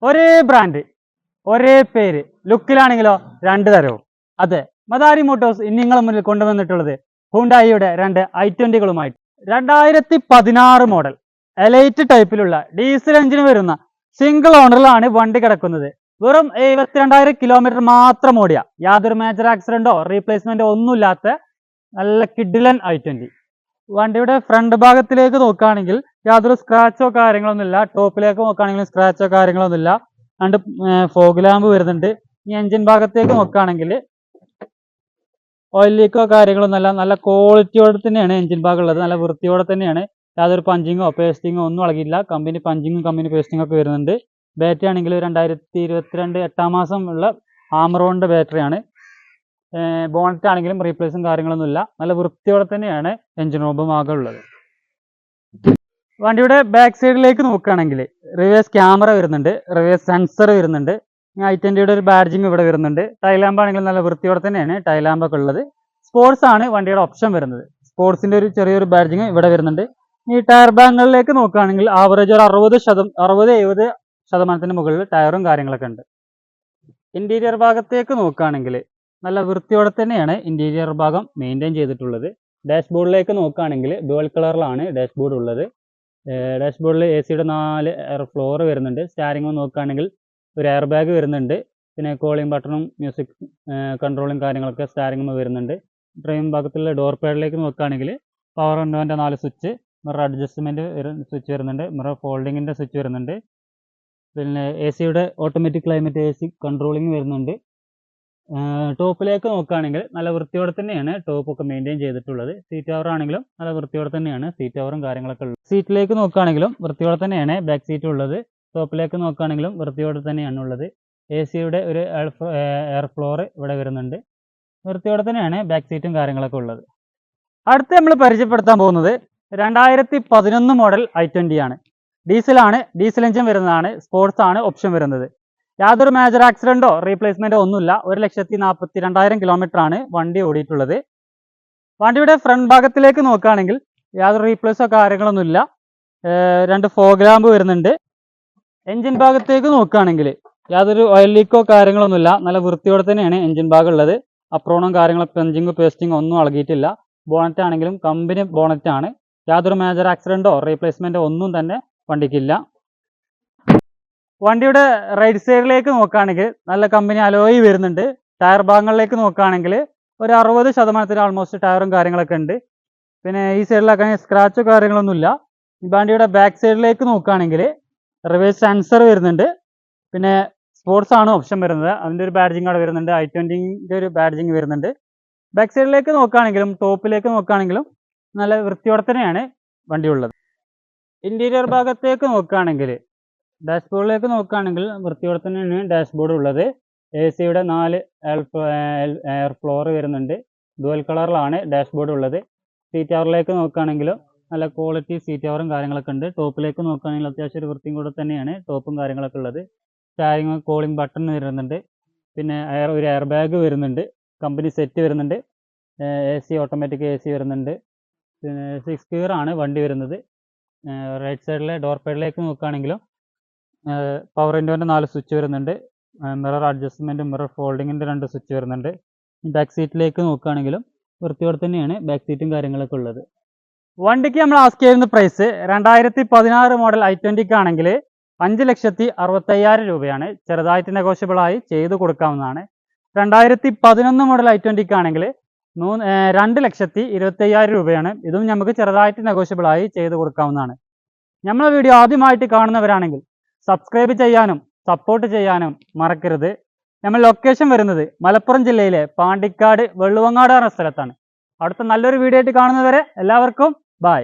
ഒരേ ബ്രാൻഡ്, ഒരേ പേര്, ലുക്കിലാണെങ്കിലോ രണ്ട് തരവും. അതെ, മദാരി മോട്ടോഴ്സ് ഇനി നിങ്ങളുടെ മുന്നിൽ കൊണ്ടുവന്നിട്ടുള്ളത് ഹുണ്ടായിയുടെ രണ്ട് i20കളുമായിട്ട് 2016 മോഡൽ എലൈറ്റ് ടൈപ്പിലുള്ള ഡീസൽ എഞ്ചിന് വരുന്ന സിംഗിൾ ഓണറിലാണ് വണ്ടി കിടക്കുന്നത്. വെറും 72,000 കിലോമീറ്റർ മാത്രം ഓടിയ, യാതൊരു മേജർ ആക്സിഡന്റോ റീപ്ലേസ്മെന്റോ ഒന്നുമില്ലാത്ത നല്ല കിഡിലൻ i20. വണ്ടിയുടെ ഫ്രണ്ട് ഭാഗത്തിലേക്ക് നോക്കുകയാണെങ്കിൽ യാതൊരു സ്ക്രാച്ചോ കാര്യങ്ങളൊന്നുമില്ല. ടോപ്പിലേക്ക് നോക്കുകയാണെങ്കിൽ സ്ക്രാച്ചോ കാര്യങ്ങളൊന്നുമില്ല. രണ്ട് ഫോഗ് ലാമ്പ് വരുന്നുണ്ട്. ഈ എഞ്ചിൻ ഭാഗത്തേക്ക് നോക്കുകയാണെങ്കിൽ ഓയിൽ ലീക്കോ കാര്യങ്ങളൊന്നുമല്ല. നല്ല ക്വാളിറ്റിയോടെ തന്നെയാണ് എഞ്ചിൻ ഭാഗം ഉള്ളത്. നല്ല വൃത്തിയോടെ തന്നെയാണ്. യാതൊരു പഞ്ചിങ്ങോ പേസ്റ്റിങ്ങോ ഒന്നും ഇളകിയില്ല. കമ്പനി പഞ്ചിങ്ങും കമ്പനി പേസ്റ്റിംഗ് ഒക്കെ വരുന്നുണ്ട്. ബാറ്ററി ആണെങ്കിൽ 2022 8-ാം മാസം ഉള്ള ആമറോണിന്റെ ബാറ്ററിയാണ്. ബോണറ്റ് ആണെങ്കിലും റീപ്ലേസും കാര്യങ്ങളൊന്നുമില്ല. നല്ല വൃത്തിയോടെ തന്നെയാണ് എഞ്ചിൻ റൂമും ആകെ ഉള്ളത്. വണ്ടിയുടെ ബാക്ക് സൈഡിലേക്ക് നോക്കുകയാണെങ്കിൽ റിവേഴ്സ് ക്യാമറ വരുന്നുണ്ട്, റിവേഴ്സ് സെൻസർ വരുന്നുണ്ട്. i20യുടെ ഒരു ബാഡ്ജിങ് ഇവിടെ വരുന്നുണ്ട്. ടൈലാമ്പ് ആണെങ്കിൽ നല്ല വൃത്തിയോടെ തന്നെയാണ് ടൈലാമ്പൊക്കെ ഉള്ളത്. സ്പോർട്സ് ആണ് വണ്ടിയുടെ ഓപ്ഷൻ വരുന്നത്. സ്പോർട്സിന്റെ ഒരു ചെറിയൊരു ബാഡ്ജിങ് ഇവിടെ വരുന്നുണ്ട്. ഈ ടയർ ബാങ്കുകളിലേക്ക് നോക്കുകയാണെങ്കിൽ ആവറേജ് ഒരു 60-70% മുകളിൽ ടയറും കാര്യങ്ങളൊക്കെ ഉണ്ട്. ഇന്റീരിയർ ഭാഗത്തേക്ക് നോക്കുകയാണെങ്കിൽ നല്ല വൃത്തിയോടെ തന്നെയാണ് ഇന്റീരിയർ ഭാഗം മെയിൻറ്റെയിൻ ചെയ്തിട്ടുള്ളത്. ഡാഷ്ബോർഡിലേക്ക് നോക്കുകയാണെങ്കിൽ ഡുവൽ കളറിലാണ് ഡാഷ്ബോർഡ് ഉള്ളത്. ഡാഷ്ബോർഡിൽ AC-യുടെ 4 എയർ ഫ്ലോർ വരുന്നുണ്ട്. സ്റ്റാരിങ് നോക്കുകയാണെങ്കിൽ ഒരു എയർ ബാഗ് വരുന്നുണ്ട്. പിന്നെ കോളിംഗ് ബട്ടണും മ്യൂസിക് കൺട്രോളും കാര്യങ്ങളൊക്കെ സ്റ്റാരിങ് വരുന്നുണ്ട്. ഡ്രൈവിംഗ് ഭാഗത്തുള്ള ഡോർ പാഡിലേക്ക് നോക്കുകയാണെങ്കിൽ പവർ വിൻഡോൻ്റെ 4 സ്വിച്ച്, മിറർ അഡ്ജസ്റ്റ്മെൻറ്റ് സ്വിച്ച് വരുന്നുണ്ട്, മിറർ ഫോൾഡിങ്ങിൻ്റെ സ്വിച്ച് വരുന്നുണ്ട്. പിന്നെ AC-യുടെ ഓട്ടോമാറ്റിക് ക്ലൈമറ്റ് AC കൺട്രോളിങ് വരുന്നുണ്ട്. ടോപ്പിലേക്ക് നോക്കുകയാണെങ്കിൽ നല്ല വൃത്തിയോടെ തന്നെയാണ് ടോപ്പൊക്കെ മെയിൻറ്റെയിൻ ചെയ്തിട്ടുള്ളത്. സീറ്റ് കവർ ആണെങ്കിലും നല്ല വൃത്തിയോടെ തന്നെയാണ് സീറ്റ് കവറും കാര്യങ്ങളൊക്കെ ഉള്ളത്. സീറ്റിലേക്ക് നോക്കുകയാണെങ്കിലും വൃത്തിയോടെ തന്നെയാണ് ബാക്ക് സീറ്റ് ഉള്ളത്. ടോപ്പിലേക്ക് നോക്കുകയാണെങ്കിലും വൃത്തിയോടെ തന്നെയാണ് ഉള്ളത്. AC-യുടെ ഒരു എയർ ഫ്ലോർ ഇവിടെ വരുന്നുണ്ട്. വൃത്തിയോടെ തന്നെയാണ് ബാക്ക് സീറ്റും കാര്യങ്ങളൊക്കെ ഉള്ളത്. അടുത്ത് നമ്മൾ പരിചയപ്പെടുത്താൻ പോകുന്നത് 2011 മോഡൽ i20 ആണ്. ഡീസലാണ്, ഡീസൽ എഞ്ചിൻ വരുന്നതാണ്. സ്പോർട്സ് ആണ് ഓപ്ഷൻ വരുന്നത്. യാതൊരു മേജർ ആക്സിഡന്റോ റീപ്ലേസ്മെന്റോ ഒന്നുമില്ല. 1,42,000 കിലോമീറ്റർ ആണ് വണ്ടി ഓടിയിട്ടുള്ളത്. വണ്ടിയുടെ ഫ്രണ്ട് ഭാഗത്തിലേക്ക് നോക്കുകയാണെങ്കിൽ യാതൊരു റീപ്ലേസോ കാര്യങ്ങളൊന്നുമില്ല. 2 ഫോഗ് ലാമ്പ് വരുന്നുണ്ട്. എഞ്ചിൻ ഭാഗത്തേക്ക് നോക്കുകയാണെങ്കിൽ യാതൊരു ഓയിൽ ലീക്കോ കാര്യങ്ങളൊന്നുമില്ല. നല്ല വൃത്തിയോടെ തന്നെയാണ് എഞ്ചിൻ ഭാഗം ഉള്ളത്. അപ്രോണും കാര്യങ്ങളും പഞ്ചിങ്ങോ പേസ്റ്റിങ്ങോ ഒന്നും ഇളകിയിട്ടില്ല. ബോണറ്റ് ആണെങ്കിലും കമ്പനി ബോണറ്റ് ആണ്. യാതൊരു മേജർ ആക്സിഡന്റോ റീപ്ലേസ്മെന്റോ ഒന്നും തന്നെ വണ്ടിക്കില്ല. വണ്ടിയുടെ റൈറ്റ് സൈഡിലേക്ക് നോക്കുകയാണെങ്കിൽ നല്ല കമ്പനി അലോയി വരുന്നുണ്ട്. ടയർ ഭാഗങ്ങളിലേക്ക് നോക്കുകയാണെങ്കിൽ ഒരു 60% ആൾമോസ്റ്റ് ടയറും കാര്യങ്ങളൊക്കെ ഉണ്ട്. പിന്നെ ഈ സൈഡിലൊക്കെ സ്ക്രാച്ചോ കാര്യങ്ങളൊന്നുമില്ല. ഈ വണ്ടിയുടെ ബാക്ക് സൈഡിലേക്ക് നോക്കുകയാണെങ്കിൽ റിവേഴ്സ് സെൻസർ വരുന്നുണ്ട്. പിന്നെ സ്പോർട്സ് ആണ് ഓപ്ഷൻ വരുന്നത്. അതിൻ്റെ ഒരു ബാഡ്ജിങ് അവിടെ വരുന്നുണ്ട്. i20ൻ്റെ ഒരു ബാഡ്ജിങ് വരുന്നുണ്ട്. ബാക്ക് സൈഡിലേക്ക് നോക്കുകയാണെങ്കിലും ടോപ്പിലേക്ക് നോക്കുകയാണെങ്കിലും നല്ല വൃത്തിയോടെ തന്നെയാണ് വണ്ടി ഉള്ളത്. ഇന്റീരിയർ ഭാഗത്തേക്ക് നോക്കുകയാണെങ്കിൽ ഡാഷ്ബോർഡിലേക്ക് നോക്കുകയാണെങ്കിൽ വൃത്തിയോടെ തന്നെയാണ് ഡാഷ്ബോർഡ് ഉള്ളത്. AC-യുടെ 4 എയർ ഫ്ലോർ വരുന്നുണ്ട്. ഡുവൽ കളറിലാണ് ഡാഷ്ബോർഡ് ഉള്ളത്. സീറ്റ് കവറിലേക്ക് നോക്കുകയാണെങ്കിലും നല്ല ക്വാളിറ്റി സീറ്റ് കവറും കാര്യങ്ങളൊക്കെ ഉണ്ട്. ടോപ്പിലേക്ക് നോക്കുകയാണെങ്കിൽ അത്യാവശ്യം ഒരു വൃത്തിയും കൂടെ തന്നെയാണ് ടോപ്പും കാര്യങ്ങളൊക്കെ ഉള്ളത്. സ്റ്റാരിങ് കോളിംഗ് ബട്ടൺ വരുന്നുണ്ട്. പിന്നെ ഒരു എയർ ബാഗ് വരുന്നുണ്ട്. കമ്പനി സെറ്റ് വരുന്നുണ്ട്. AC ഓട്ടോമാറ്റിക് AC വരുന്നുണ്ട്. പിന്നെ 6 ഗിയർ ആണ് വണ്ടി വരുന്നത്. റൈറ്റ് സൈഡിലെ ഡോർ പാഡിലേക്ക് നോക്കുകയാണെങ്കിലും പവർ വിൻഡോൻ്റെ 4 സ്വിച്ച് വരുന്നുണ്ട്. മിറർ അഡ്ജസ്റ്റ്മെൻറ്റും മിറർ ഫോൾഡിങ്ങിൻ്റെ 2 സ്വിച്ച് വരുന്നുണ്ട്. ബാക്ക് സീറ്റിലേക്ക് നോക്കുകയാണെങ്കിലും വൃത്തിയോടെ തന്നെയാണ് ബാക്ക് സീറ്റും കാര്യങ്ങളൊക്കെ ഉള്ളത്. വണ്ടിക്ക് നമ്മൾ ആസ്ക് ചെയ്യുന്ന പ്രൈസ് 2016 മോഡൽ i20 ആണെങ്കിൽ 5,65,000 രൂപയാണ്. ചെറുതായിട്ട് നെഗോഷ്യബിളായി ചെയ്ത് കൊടുക്കാവുന്നതാണ്. 2011 മോഡൽ i20 ആണെങ്കിൽ 2,25,000 രൂപയാണ്. ഇതും നമുക്ക് ചെറുതായിട്ട് നെഗോഷ്യബിളായി ചെയ്ത് കൊടുക്കാവുന്നതാണ്. നമ്മളെ വീഡിയോ ആദ്യമായിട്ട് കാണുന്നവരാണെങ്കിൽ സബ്സ്ക്രൈബ് ചെയ്യാനും സപ്പോർട്ട് ചെയ്യാനും മറക്കരുത്. നമ്മൾ ലൊക്കേഷൻ വരുന്നത് മലപ്പുറം ജില്ലയിലെ പാണ്ടിക്കാട് വെള്ളുവങ്ങാട് എന്ന സ്ഥലത്താണ്. അടുത്ത നല്ലൊരു വീഡിയോ ആയിട്ട് കാണുന്നവരെ എല്ലാവർക്കും ബൈ.